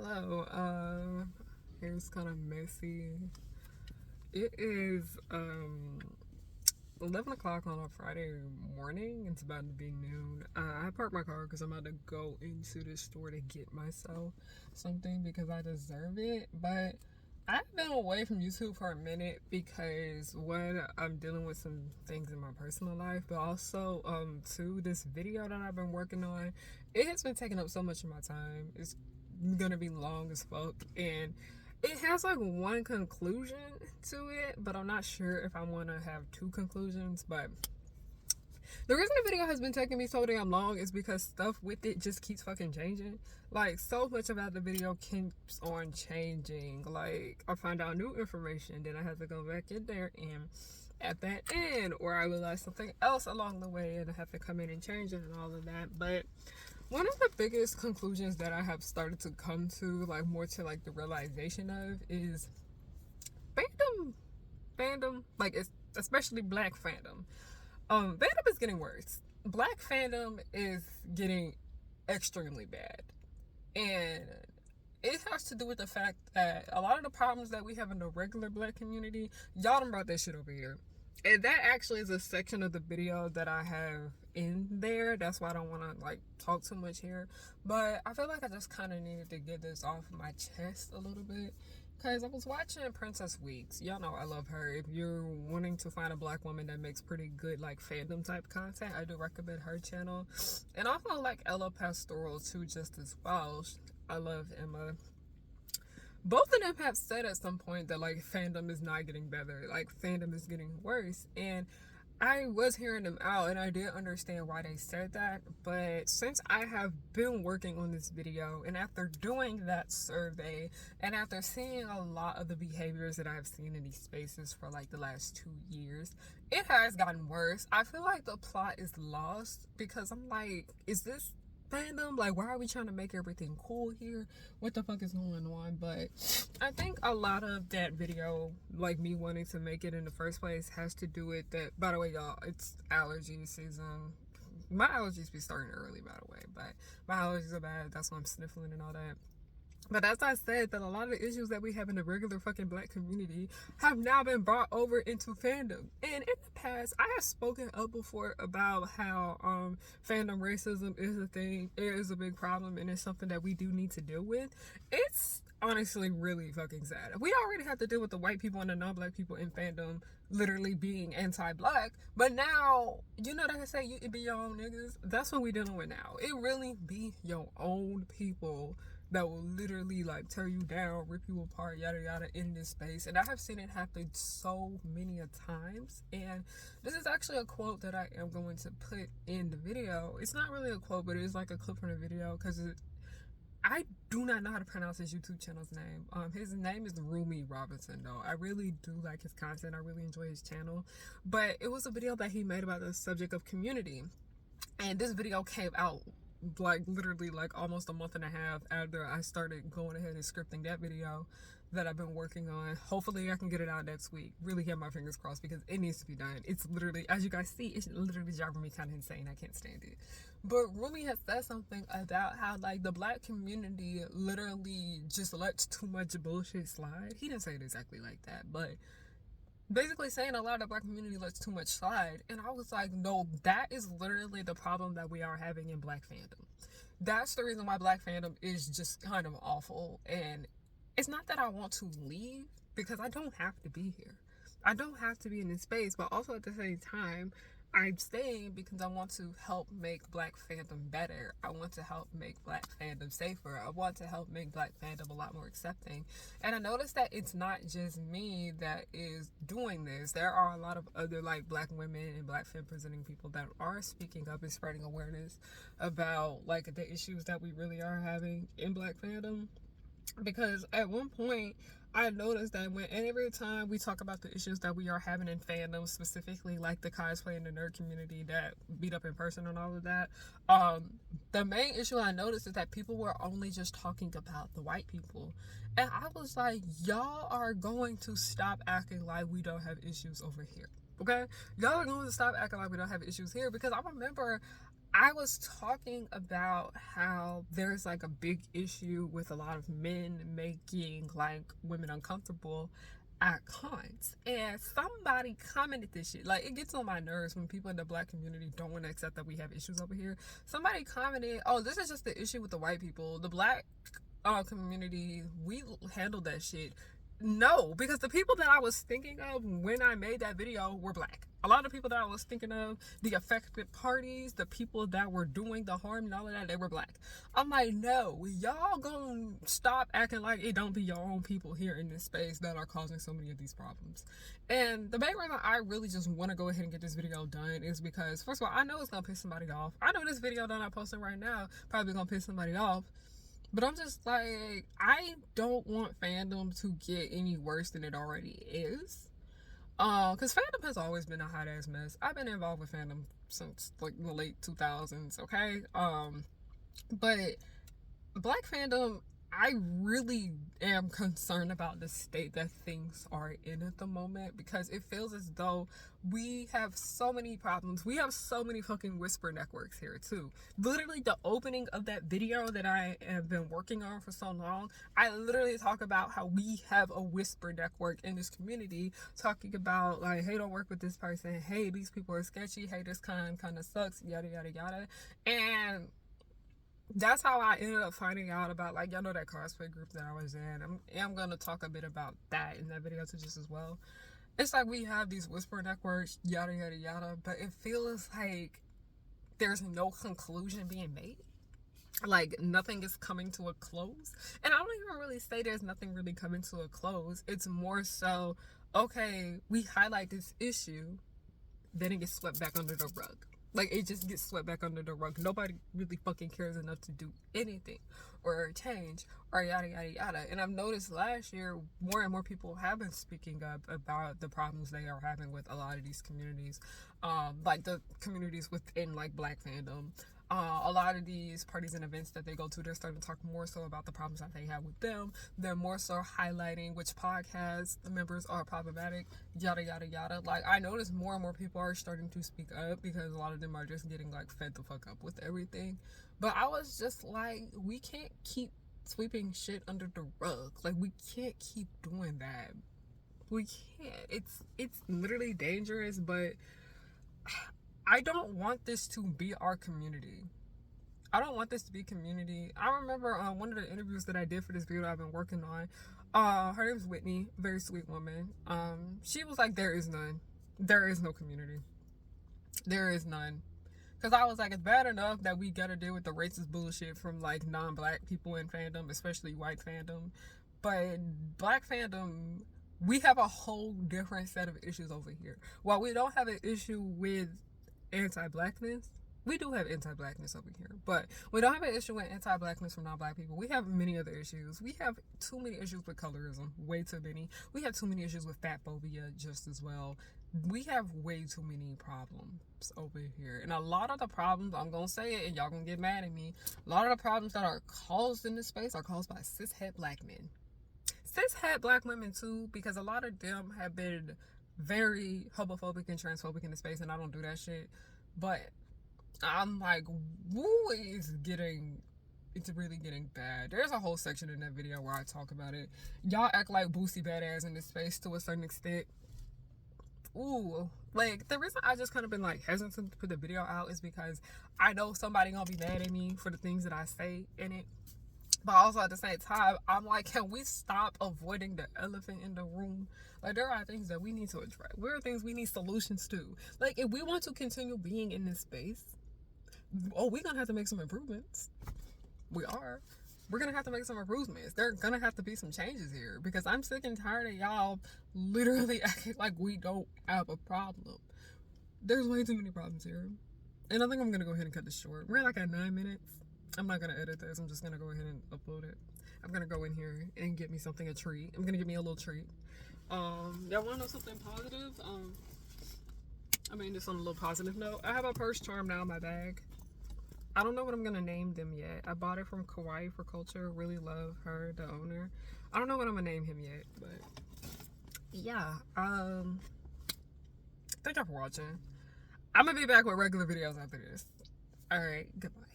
Hello. Here's kind of messy. It is 11 o'clock on a Friday morning. It's about to be noon. I parked my car because I'm about to go into the store to get myself something because I deserve it. But I've been away from YouTube for a minute because one, I'm dealing with some things in my personal life, but also two, this video that I've been working on, it has been taking up so much of my time. It's gonna be long as fuck, and it has like one conclusion to it, but I'm not sure if I want to have two conclusions. But the reason the video has been taking me so damn long is because stuff with it just keeps fucking changing. Like, so much about the video keeps on changing. Like, I find out new information, then I have to go back in there and at that end, or I realize something else along the way and I have to come in and change it and all of that. But one of the biggest conclusions that I have started to come to, like more to like the realization of, is fandom, like it's especially black fandom. Fandom is getting worse. Black fandom is getting extremely bad, and it has to do with the fact that a lot of the problems that we have in the regular black community, y'all done brought that shit over here. And that actually is a section of the video that I have in there. That's why I don't want to like talk too much here. But I feel like I just kind of needed to get this off my chest a little bit. Because I was watching Princess Weeks. Y'all know I love her. If you're wanting to find a black woman that makes pretty good like fandom type content, I do recommend her channel. And also like Ella Pastoral too, just as well. I love Emma. Both of them have said at some point that like fandom is not getting better, like fandom is getting worse. And I was hearing them out and I did understand why they said that. But since I have been working on this video, and after doing that survey, and after seeing a lot of the behaviors that I've seen in these spaces for like the last 2 years, it has gotten worse. I feel like the plot is lost because I'm like, is this fandom? Like, why are we trying to make everything cool here? What the fuck is going on? But I think a lot of that video, like me wanting to make it in the first place, has to do with that. By the way, y'all, it's allergy season. My allergies be starting early, by the way, but my allergies are bad. That's why I'm sniffling and all that. But as I said, that a lot of the issues that we have in the regular fucking black community have now been brought over into fandom. And in the past, I have spoken up before about how fandom racism is a thing. It is a big problem and it's something that we do need to deal with. It's honestly really fucking sad. We already have to deal with the white people and the non-black people in fandom literally being anti-black. But now, you know, like I say, it be your own niggas. That's what we dealing with now. It really be your own people that will literally like tear you down, rip you apart, yada yada, in this space. And I have seen it happen so many a times. And this is actually a quote that I am going to put in the video. It's not really a quote, but it is like a clip from the video because I do not know how to pronounce his YouTube channel's name. His name is Rumi Robinson though. I really do like his content. I really enjoy his channel. But it was a video that he made about the subject of community. And this video came out like literally like almost a month and a half after I started going ahead and scripting that video that I've been working on. Hopefully I can get it out next week. Really have my fingers crossed because it needs to be done. It's literally, as you guys see, it's literally driving me kind of insane. I can't stand it. But Rumi has said something about how like the black community literally just lets too much bullshit slide. He didn't say it exactly like that, but basically saying a lot of the black community lets too much slide. And I was like, no, that is literally the problem that we are having in black fandom. That's the reason why black fandom is just kind of awful. And it's not that I want to leave, because I don't have to be here. I don't have to be in this space, but also at the same time, I'm staying because I want to help make black fandom better. I want to help make black fandom safer. I want to help make black fandom a lot more accepting. And I noticed that it's not just me that is doing this. There are a lot of other like black women and black femme presenting people that are speaking up and spreading awareness about like the issues that we really are having in black fandom. Because at one point I noticed that every time we talk about the issues that we are having in fandom, specifically like the cosplay and the nerd community that beat up in person and all of that, the main issue I noticed is that people were only just talking about the white people. And I was like, y'all are going to stop acting like we don't have issues over here. Okay? Y'all are going to stop acting like we don't have issues here, because I remember I was talking about how there's like a big issue with a lot of men making like women uncomfortable at cons. And somebody commented this shit. Like, it gets on my nerves when people in the black community don't want to accept that we have issues over here. Somebody commented, oh, this is just the issue with the white people. The black community, we handle that shit. No, because the people that I was thinking of when I made that video were black. A lot of people that I was thinking of, the affected parties, the people that were doing the harm and all of that, they were black. I'm like, no, y'all gonna stop acting like it don't be your own people here in this space that are causing so many of these problems. And the main reason I really just want to go ahead and get this video done is because, first of all, I know it's gonna piss somebody off. I know this video that I'm posting right now probably gonna piss somebody off. But I'm just like, I don't want fandom to get any worse than it already is. Because fandom has always been a hot ass mess. I've been involved with fandom since like the late 2000s, okay? But black fandom, I really am concerned about the state that things are in at the moment, because it feels as though we have so many problems. We have so many fucking whisper networks here too. Literally, the opening of that video that I have been working on for so long, I literally talk about how we have a whisper network in this community, talking about like, hey, don't work with this person, hey, these people are sketchy, hey, this kind of sucks, yada yada yada. And that's how I ended up finding out about, like, y'all know that cosplay group that I was in. I'm gonna talk a bit about that in that video too, just as well. It's like we have these whisper networks, yada yada yada, but it feels like there's no conclusion being made. Like, nothing is coming to a close. And I don't even really say there's nothing really coming to a close. It's more so, okay, we highlight this issue, then it gets swept back under the rug. Like, it just gets swept back under the rug. Nobody really fucking cares enough to do anything or change or yada yada yada. And I've noticed last year more and more people have been speaking up about the problems they are having with a lot of these communities, like the communities within like black fandom. A lot of these parties and events that they go to, they're starting to talk more so about the problems that they have with them. They're more so highlighting which podcast members are problematic, yada yada yada. Like, I notice more and more people are starting to speak up, because a lot of them are just getting like fed the fuck up with everything. But I was just like, we can't keep sweeping shit under the rug. Like, we can't keep doing that. We can't. It's literally dangerous, but I don't want this to be our community. I don't want this to be community. I remember one of the interviews that I did for this video I've been working on. Her name is Whitney, very sweet woman. She was like, there is none. There is no community. There is none. Because I was like, it's bad enough that we gotta deal with the racist bullshit from like non-black people in fandom, especially white fandom. But black fandom, we have a whole different set of issues over here. While we don't have an issue with anti-blackness, we do have anti-blackness over here, but we don't have an issue with anti-blackness from non-black people. We have many other issues. We have too many issues with colorism, way too many. We have too many issues with fat phobia just as well. We have way too many problems over here, and a lot of the problems, I'm gonna say it and y'all gonna get mad at me, a lot of the problems that are caused in this space are caused by cis-het black men, cis-het black women too, because a lot of them have been very homophobic and transphobic in the space, and I don't do that shit. But I'm like, woo, it's really getting bad. There's a whole section in that video where I talk about it. Y'all act like Boosie badass in this space to a certain extent. Ooh, like, the reason I just kind of been like hesitant to put the video out is because I know somebody gonna be mad at me for the things that I say in it. But also at the same time, I'm like, can we stop avoiding the elephant in the room? Like, there are things that we need to address. There are things we need solutions to. Like, if we want to continue being in this space, we're going to have to make some improvements. We are. We're going to have to make some improvements. There are going to have to be some changes here, because I'm sick and tired of y'all literally acting like we don't have a problem. There's way too many problems here. And I think I'm going to go ahead and cut this short. We're like at 9 minutes. I'm not going to edit this. I'm just going to go ahead and upload it. I'm going to go in here and get me something, a treat. I'm going to get me a little treat. Y'all want to know something positive? I mean, just on a little positive note, I have a purse charm now in my bag. I don't know what I'm going to name them yet. I bought it from Kawaii for Culture. Really love her, the owner. I don't know what I'm going to name him yet, but yeah. Thank y'all for watching. I'm going to be back with regular videos after this. All right, goodbye.